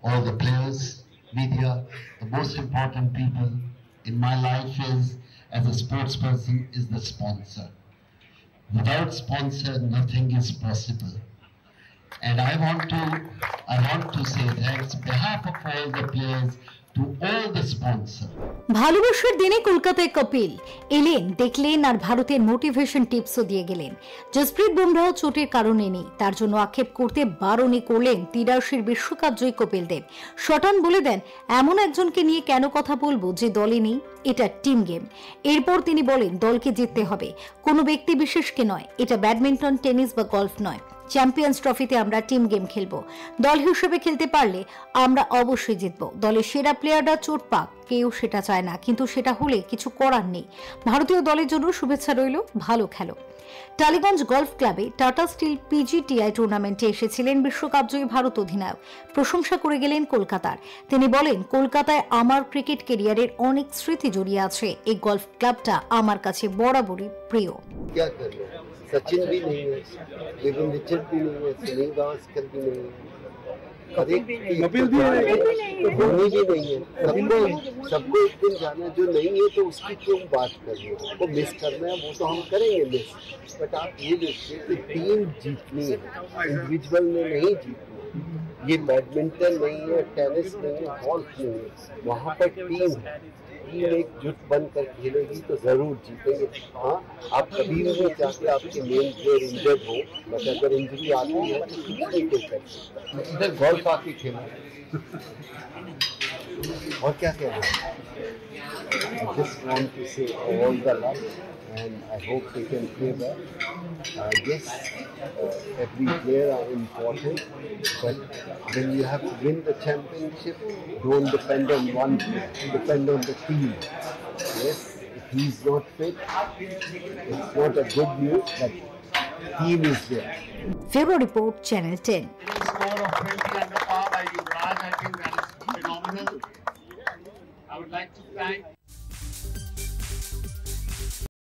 all the players, media, the most important people in my life is, as a sports person, is the sponsor. Without sponsor, nothing is possible. And I want to say thanks on behalf of all the players to all the sponsors. ভালোবাসার দিনে কলকাতায় কপিল এলেন, দেখলেন আর ভারতের motivation টিপসও দিয়ে গেলেন। জসপ্রীত বুমরাহ চোটের কারণে নেই, তার জন্য আক্ষেপ করতে বারণই করলেন 83 বিশ্বকাপ জয়ী কপিল দেব। শটান বলে দেন, এমন একজনকে নিয়ে কেন কথা বলবো যে দলে নেই, এটা টিম গেম। এরপর তিনি বলেন, দলকে জিততে হবে, কোনো ব্যক্তি বিশেষকে নয়। এটা ব্যাডমিন্টন, টেনিস বা গলফ নয়। চ্যাম্পিয়ন্স ট্রফিতে আমরা টিম গেম খেলবো, দল হিসেবে খেলতে পারলে আমরা অবশ্যই জিতবো। দলের সেরা প্লেয়াররা চোট পাক, কেউ সেটা চায় না, কিন্তু সেটা হলে কিছু করার নেই। ভারতীয় দলের জন্য শুভেচ্ছা রইল, ভালো খেলো। টালিগঞ্জ গলফ ক্লাবে টাটা স্টিল পিজিটিআই টুর্নামেন্টে এসেছিলেন বিশ্বকাপ জয়ী ভারত অধিনায়ক। প্রশংসা করে গেলেন কলকাতার। তিনি বলেন, কলকাতায় আমার ক্রিকেট ক্যারিয়ারের অনেক স্মৃতি জড়িয়ে আছে, এই গলফ ক্লাবটা আমার কাছে বরাবরই প্রিয়। सचिन भी नहीं है, लेकिन रिचर्ड भी नहीं है, सुनील गावस्कर भी नहीं है, कपिल भी नहीं है, धोनी भी नहीं है। सबको एक दिन जाना, जो नहीं है तो उसकी क्यों बात कर रहे हो? वो मिस करना है, वो तो हम करेंगे मिस, बट आप ये देखिए कि टीम जीतनी है, इंडिविजुअल ने नहीं जीतनी। ये बैडमिंटन नहीं है, टेनिस नहीं है, गॉल्फ नहीं है, वहाँ पर टीम है। टीम एकजुट बनकर खेलेगी तो जरूर जीतेंगे। हाँ, आप कभी भी नहीं चाहते आपके मेन प्लेयर इंजर्ड हो, बट अगर इंजरी आती है तो कुछ नहीं कर सकता। इधर गॉल्फ आके खेला और क्या कहना है। I just want to say all the love and I hope they can play well. Yes, every player are important, but when you have to win the championship, don't depend on one player, depend on the team. Yes, if he's not fit, it's not a good news, but team is there. Bureau Report, Channel 10. Score of 20 under par by Yuvraj, I think that is phenomenal. I would like to thank